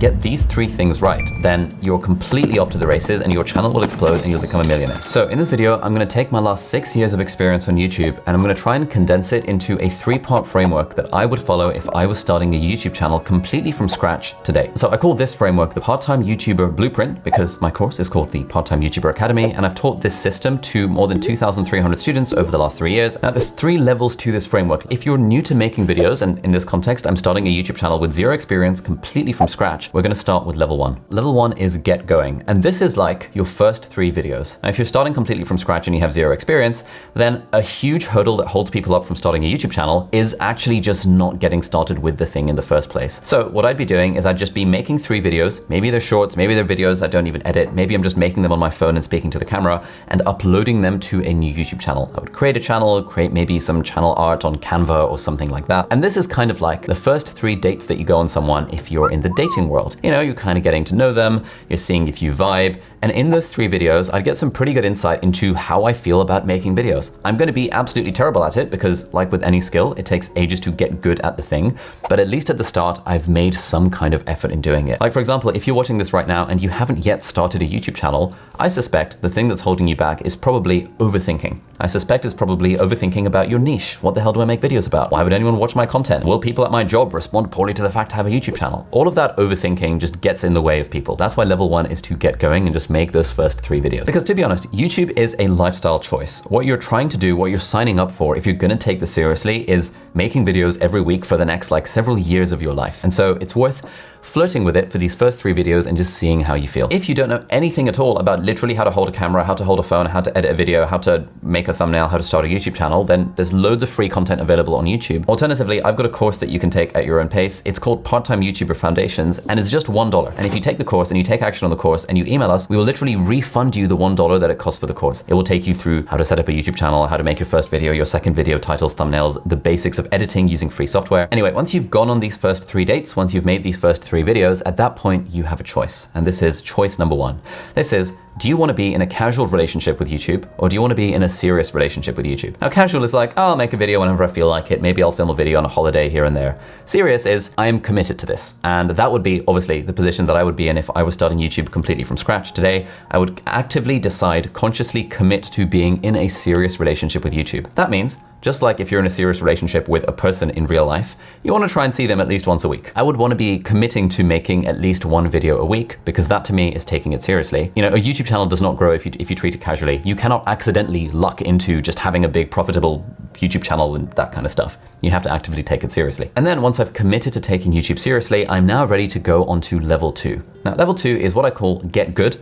get these 3 things right, then you're completely off to the races and your channel will explode and you'll become a millionaire. So in this video, I'm gonna take my last 6 years of experience on YouTube and I'm gonna try and condense it into a 3-part framework that I would follow if I was starting a YouTube channel completely from scratch today. So I call this framework the Part-Time YouTuber Blueprint because my course is called the Part-Time YouTuber Academy, and I've taught this system to more than 2,300 students over the last 3 years. Now there's 3 levels to this framework. If you're new to making videos, and in this context, I'm starting a YouTube channel with 0 experience completely from scratch, we're gonna start with level 1. Level 1 is get going. And this is like your first 3 videos. Now, if you're starting completely from scratch and you have 0 experience, then a huge hurdle that holds people up from starting a YouTube channel is actually just not getting started with the thing in the first place. So what I'd be doing is I'd just be making 3 videos. Maybe they're shorts, maybe they're videos I don't even edit. Maybe I'm just making them on my phone and speaking to the camera and uploading them to a new YouTube channel. I would create a channel, create maybe some channel art on Canva or something like that. And this is kind of like the first 3 dates that you go on someone if you're in the dating world. You know, you're kind of getting to know them, you're seeing if you vibe. And in those 3 videos, I'd get some pretty good insight into how I feel about making videos. I'm gonna be absolutely terrible at it because, like with any skill, it takes ages to get good at the thing. But at least at the start, I've made some kind of effort in doing it. Like for example, if you're watching this right now and you haven't yet started a YouTube channel, I suspect the thing that's holding you back is probably overthinking. I suspect it's probably overthinking about your niche. What the hell do I make videos about? Why would anyone watch my content? Will people at my job respond poorly to the fact I have a YouTube channel? All of that overthinking just gets in the way of people. That's why level 1 is to get going and just make those first 3 videos. Because to be honest, YouTube is a lifestyle choice. What you're trying to do, what you're signing up for, if you're gonna take this seriously, is making videos every week for the next like several years of your life. And so it's worth flirting with it for these first 3 videos and just seeing how you feel. If you don't know anything at all about literally how to hold a camera, how to hold a phone, how to edit a video, how to make a thumbnail, how to start a YouTube channel, then there's loads of free content available on YouTube. Alternatively, I've got a course that you can take at your own pace. It's called Part-Time YouTuber Foundations and it's just $1. And if you take the course and you take action on the course and you email us, we will literally refund you the $1 that it costs for the course. It will take you through how to set up a YouTube channel, how to make your first video, your second video, titles, thumbnails, the basics of editing using free software. Anyway, once you've gone on these first 3 dates, once you've made these first 3 videos, at that point you have a choice. And this is choice number 1. This is, do you want to be in a casual relationship with YouTube or do you want to be in a serious relationship with YouTube? Now casual is like, oh, I'll make a video whenever I feel like it. Maybe I'll film a video on a holiday here and there. Serious is, I am committed to this. And that would be obviously the position that I would be in if I was starting YouTube completely from scratch today. I would actively decide, consciously commit to being in a serious relationship with YouTube. That means, just like if you're in a serious relationship with a person in real life, you want to try and see them at least once a week. I would want to be committing to making at least 1 video a week because that to me is taking it seriously. You know, a YouTube channel does not grow if you treat it casually. You cannot accidentally luck into just having a big profitable YouTube channel and that kind of stuff. You have to actively take it seriously. And then once I've committed to taking YouTube seriously, I'm now ready to go on to level 2. Now level 2 is what I call get good,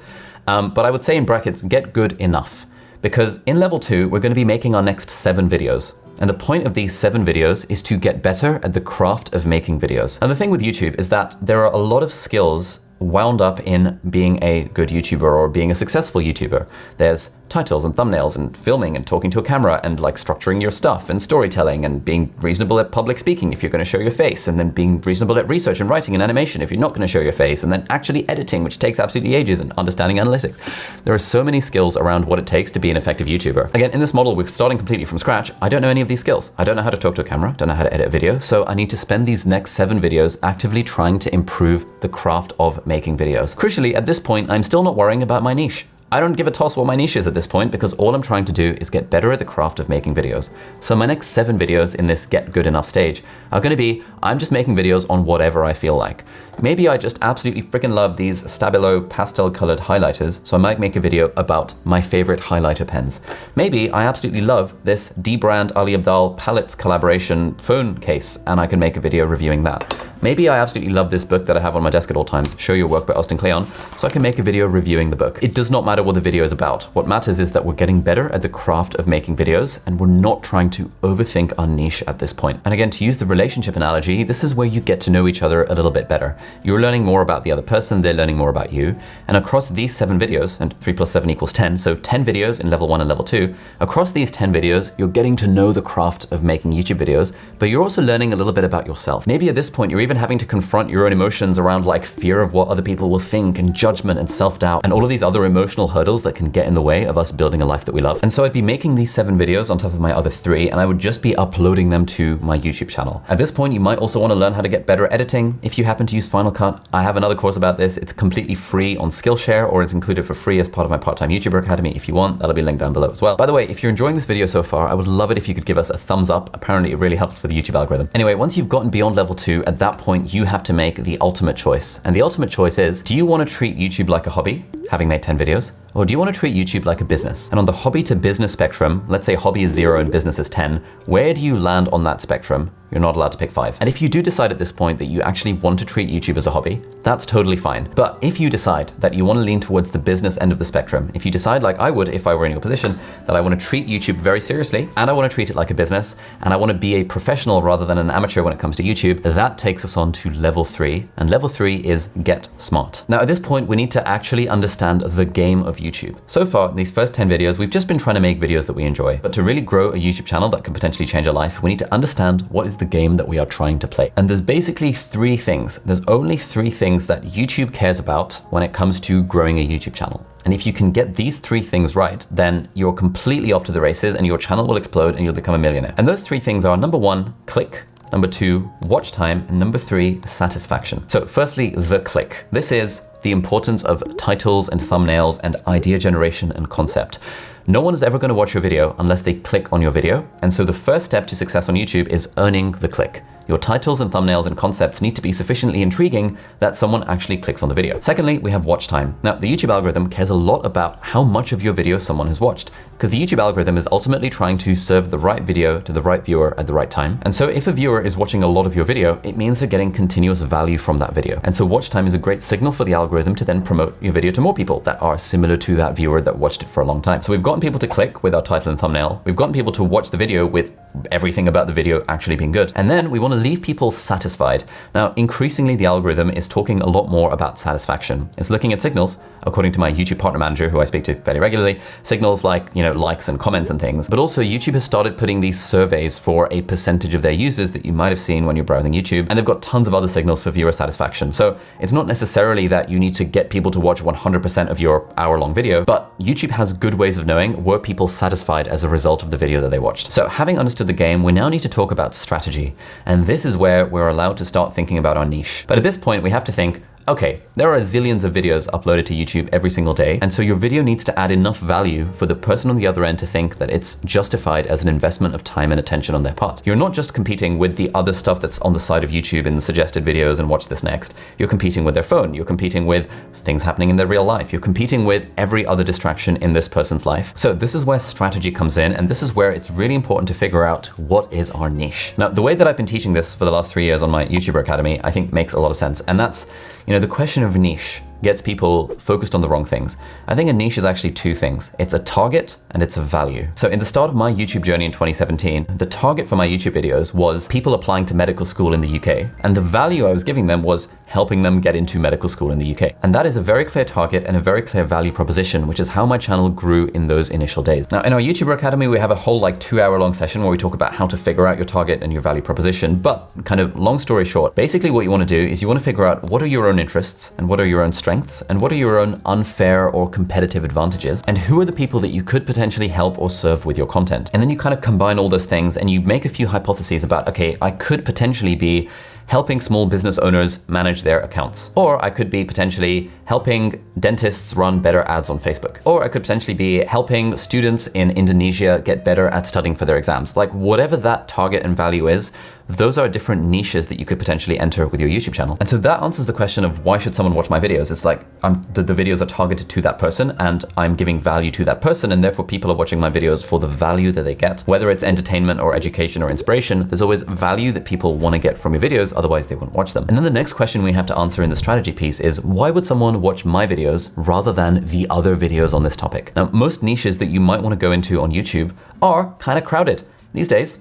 but I would say in brackets, get good enough. Because in level 2, we're gonna be making our next 7 videos. And the point of these 7 videos is to get better at the craft of making videos. And the thing with YouTube is that there are a lot of skills wound up in being a good YouTuber or being a successful YouTuber. There's titles and thumbnails and filming and talking to a camera and like structuring your stuff and storytelling and being reasonable at public speaking if you're going to show your face, and then being reasonable at research and writing and animation if you're not going to show your face, and then actually editing, which takes absolutely ages, and understanding analytics. There are so many skills around what it takes to be an effective YouTuber. Again, in this model, we're starting completely from scratch. I don't know any of these skills. I don't know how to talk to a camera, don't know how to edit a video, so I need to spend these next 7 videos actively trying to improve the craft of making videos. Crucially, at this point, I'm still not worrying about my niche. I don't give a toss what my niche is at this point because all I'm trying to do is get better at the craft of making videos. So my next 7 videos in this get good enough stage are gonna be, I'm just making videos on whatever I feel like. Maybe I just absolutely freaking love these Stabilo pastel colored highlighters, so I might make a video about my favorite highlighter pens. Maybe I absolutely love this D-Brand Ali Abdaal palettes collaboration phone case, and I can make a video reviewing that. Maybe I absolutely love this book that I have on my desk at all times, Show Your Work by Austin Kleon, so I can make a video reviewing the book. It does not matter what the video is about. What matters is that we're getting better at the craft of making videos, and we're not trying to overthink our niche at this point. And again, to use the relationship analogy, this is where you get to know each other a little bit better. You're learning more about the other person, they're learning more about you. And across these 7 videos, and 3 + 7 = 10, so 10 videos in level 1 and level 2, across these 10 videos, you're getting to know the craft of making YouTube videos, but you're also learning a little bit about yourself. Maybe at this point, you're even even having to confront your own emotions around like fear of what other people will think and judgment and self-doubt and all of these other emotional hurdles that can get in the way of us building a life that we love. And so I'd be making these 7 videos on top of my other 3, and I would just be uploading them to my YouTube channel. At this point, you might also want to learn how to get better editing. If you happen to use Final Cut, I have another course about this. It's completely free on Skillshare, or it's included for free as part of my part-time YouTuber Academy. If you want, that'll be linked down below as well. By the way, if you're enjoying this video so far, I would love it if you could give us a thumbs up. Apparently it really helps for the YouTube algorithm. Anyway, once you've gotten beyond level 2, at that point, you have to make the ultimate choice. And the ultimate choice is, do you want to treat YouTube like a hobby, having made 10 videos? Or do you want to treat YouTube like a business? And on the hobby to business spectrum, let's say hobby is 0 and business is 10, where do you land on that spectrum? You're not allowed to pick 5. And if you do decide at this point that you actually want to treat YouTube as a hobby, that's totally fine. But if you decide that you want to lean towards the business end of the spectrum, if you decide like I would if I were in your position, that I want to treat YouTube very seriously, and I want to treat it like a business, and I want to be a professional rather than an amateur when it comes to YouTube, that takes us on to level 3. And level 3 is get smart. Now at this point, we need to actually understand the game of YouTube. So far, in these first 10 videos, we've just been trying to make videos that we enjoy. But to really grow a YouTube channel that can potentially change our life, we need to understand what is the game that we are trying to play. And there's basically 3 things. There's only 3 things that YouTube cares about when it comes to growing a YouTube channel. And if you can get these 3 things right, then you're completely off to the races and your channel will explode and you'll become a millionaire. And those 3 things are number 1, click. Number 2, watch time. And number 3, satisfaction. So firstly, the click. This is the importance of titles and thumbnails and idea generation and concept. No one is ever going to watch your video unless they click on your video. And so the first step to success on YouTube is earning the click. Your titles and thumbnails and concepts need to be sufficiently intriguing that someone actually clicks on the video. Secondly, we have watch time. Now, the YouTube algorithm cares a lot about how much of your video someone has watched, because the YouTube algorithm is ultimately trying to serve the right video to the right viewer at the right time. And so if a viewer is watching a lot of your video, it means they're getting continuous value from that video. And so watch time is a great signal for the algorithm to then promote your video to more people that are similar to that viewer that watched it for a long time. So we've gotten people to click with our title and thumbnail. We've gotten people to watch the video with everything about the video actually being good. And then we want to leave people satisfied. Now, increasingly, the algorithm is talking a lot more about satisfaction. It's looking at signals, according to my YouTube partner manager, who I speak to fairly regularly, signals like, likes and comments and things. But also YouTube has started putting these surveys for a percentage of their users that you might have seen when you're browsing YouTube. And they've got tons of other signals for viewer satisfaction. So it's not necessarily that you need to get people to watch 100% of your hour-long video, but YouTube has good ways of knowing were people satisfied as a result of the video that they watched. So having understood the game, we now need to talk about strategy. And this is where we're allowed to start thinking about our niche. But at this point, we have to think, okay, there are zillions of videos uploaded to YouTube every single day, and so your video needs to add enough value for the person on the other end to think that it's justified as an investment of time and attention on their part. You're not just competing with the other stuff that's on the side of YouTube in the suggested videos and watch this next. You're competing with their phone. You're competing with things happening in their real life. You're competing with every other distraction in this person's life. So this is where strategy comes in, and this is where it's really important to figure out what is our niche. Now, the way that I've been teaching this for the last 3 years on my YouTuber Academy, I think makes a lot of sense, and that's, the question of niche gets people focused on the wrong things. I think a niche is actually 2 things. It's a target and it's a value. So in the start of my YouTube journey in 2017, the target for my YouTube videos was people applying to medical school in the UK. And the value I was giving them was helping them get into medical school in the UK. And that is a very clear target and a very clear value proposition, which is how my channel grew in those initial days. Now, in our YouTuber Academy, we have a whole 2-hour-long session where we talk about how to figure out your target and your value proposition. But kind of long story short, basically what you want to do is you want to figure out what are your own interests and what are your own strengths and what are your own unfair or competitive advantages, and who are the people that you could potentially help or serve with your content. And then you kind of combine all those things and you make a few hypotheses about, okay, I could potentially be helping small business owners manage their accounts. Or I could be potentially helping dentists run better ads on Facebook. Or I could potentially be helping students in Indonesia get better at studying for their exams. Whatever that target and value is, those are different niches that you could potentially enter with your YouTube channel. And so that answers the question of why should someone watch my videos? It's the videos are targeted to that person and I'm giving value to that person, and therefore people are watching my videos for the value that they get. Whether it's entertainment or education or inspiration, there's always value that people want to get from your videos, otherwise they wouldn't watch them. And then the next question we have to answer in the strategy piece is, why would someone watch my videos rather than the other videos on this topic? Now, most niches that you might want to go into on YouTube are kind of crowded. These days,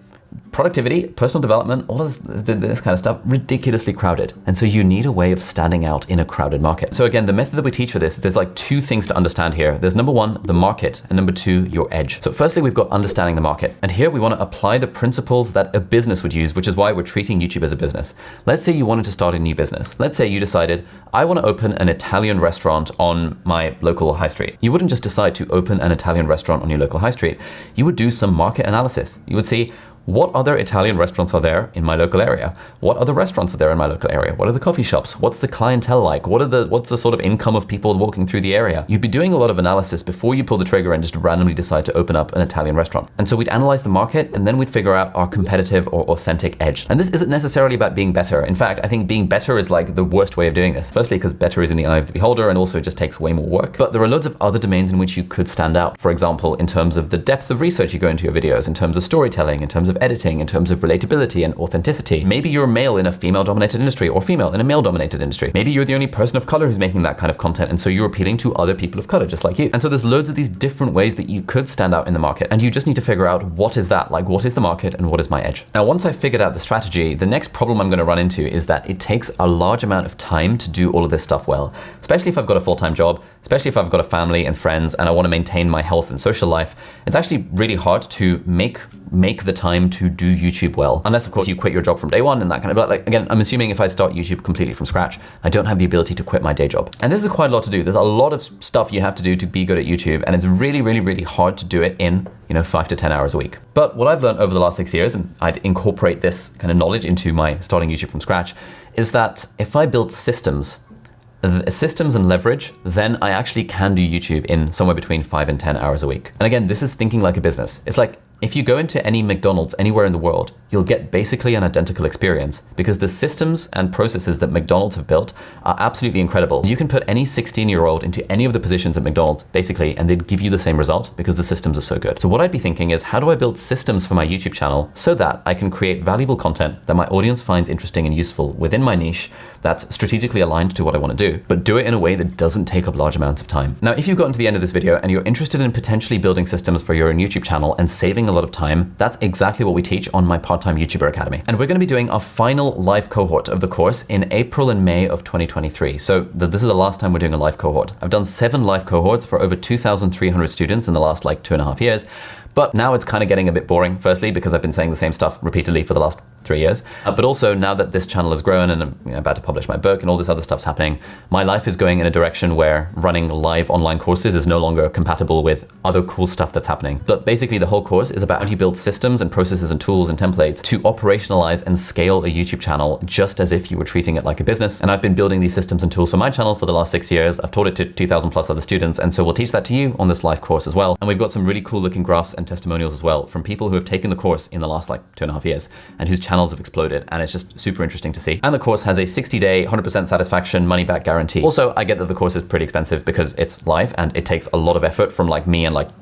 productivity, personal development, all of this kind of stuff, ridiculously crowded. And so you need a way of standing out in a crowded market. So again, the method that we teach for this, there's like two things to understand here. There's number one, the market, and number two, your edge. So firstly, we've got understanding the market. And here we want to apply the principles that a business would use, which is why we're treating YouTube as a business. Let's say you wanted to start a new business. Let's say you decided, I want to open an Italian restaurant on my local high street. You wouldn't just decide to open an Italian restaurant on your local high street. You would do some market analysis. You would see, what other Italian restaurants are there in my local area? What other restaurants are there in my local area? What are the coffee shops? What's the clientele like? What's the sort of income of people walking through the area? You'd be doing a lot of analysis before you pull the trigger and just randomly decide to open up an Italian restaurant. And so we'd analyze the market, and then we'd figure out our competitive or authentic edge. And this isn't necessarily about being better. In fact, I think being better is like the worst way of doing this. Firstly, because better is in the eye of the beholder, and also it just takes way more work. But there are loads of other domains in which you could stand out. For example, in terms of the depth of research you go into your videos, in terms of storytelling, in terms of editing, in terms of relatability and authenticity. Maybe you're male in a female-dominated industry, or female in a male-dominated industry. Maybe you're the only person of color who's making that kind of content, and so you're appealing to other people of color just like you. And so there's loads of these different ways that you could stand out in the market, and you just need to figure out what is that, like what is the market and what is my edge. Now, once I've figured out the strategy, the next problem I'm going to run into is that it takes a large amount of time to do all of this stuff well, especially if I've got a full-time job, especially if I've got a family and friends and I want to maintain my health and social life. It's actually really hard to make the time to do YouTube well, unless of course you quit your job from day one and that kind of, but like, again, I'm assuming if I start YouTube completely from scratch, I don't have the ability to quit my day job. And this is quite a lot to do. There's a lot of stuff you have to do to be good at YouTube, and it's really, really, really hard to do it in, 5 to 10 hours a week. But what I've learned over the last 6 years, and I'd incorporate this kind of knowledge into my starting YouTube from scratch, is that if I build systems and leverage, then I actually can do YouTube in somewhere between 5 and 10 hours a week. And again, this is thinking like a business. It's like, if you go into any McDonald's anywhere in the world, you'll get basically an identical experience because the systems and processes that McDonald's have built are absolutely incredible. You can put any 16-year-old into any of the positions at McDonald's, basically, and they'd give you the same result because the systems are so good. So what I'd be thinking is, how do I build systems for my YouTube channel so that I can create valuable content that my audience finds interesting and useful within my niche that's strategically aligned to what I want to do, but do it in a way that doesn't take up large amounts of time. Now, if you've gotten to the end of this video and you're interested in potentially building systems for your own YouTube channel and saving a lot of time, that's exactly what we teach on my Part-Time YouTuber Academy. And we're going to be doing our final live cohort of the course in April and May of 2023. So this is the last time we're doing a live cohort. I've done 7 live cohorts for over 2,300 students in the last 2.5 years. But now it's kind of getting a bit boring, firstly, because I've been saying the same stuff repeatedly for the last 3 years. But also now that this channel has grown and I'm about to publish my book and all this other stuff's happening, my life is going in a direction where running live online courses is no longer compatible with other cool stuff that's happening. But basically the whole course is about how you build systems and processes and tools and templates to operationalize and scale a YouTube channel just as if you were treating it like a business. And I've been building these systems and tools for my channel for the last 6 years. I've taught it to 2,000 plus other students. And so we'll teach that to you on this live course as well. And we've got some really cool looking graphs and testimonials as well from people who have taken the course in the last 2.5 years and whose channels have exploded. And it's just super interesting to see. And the course has a 60-day, 100% satisfaction money back guarantee. Also, I get that the course is pretty expensive because it's live and it takes a lot of effort from me and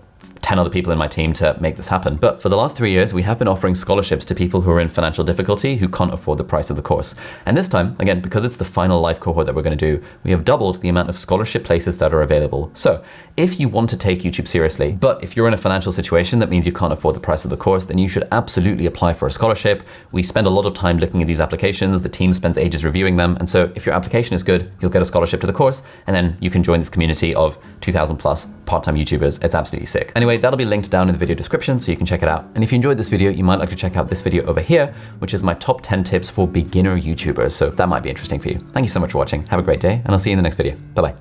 10 other people in my team to make this happen. But for the last 3 years, we have been offering scholarships to people who are in financial difficulty who can't afford the price of the course. And this time, again, because it's the final live cohort that we're going to do, we have doubled the amount of scholarship places that are available. So if you want to take YouTube seriously, but if you're in a financial situation that means you can't afford the price of the course, then you should absolutely apply for a scholarship. We spend a lot of time looking at these applications. The team spends ages reviewing them. And so if your application is good, you'll get a scholarship to the course, and then you can join this community of 2,000 plus part-time YouTubers. It's absolutely sick. Anyway, that'll be linked down in the video description so you can check it out. And if you enjoyed this video, you might like to check out this video over here, which is my top 10 tips for beginner YouTubers. So that might be interesting for you. Thank you so much for watching. Have a great day, and I'll see you in the next video. Bye-bye.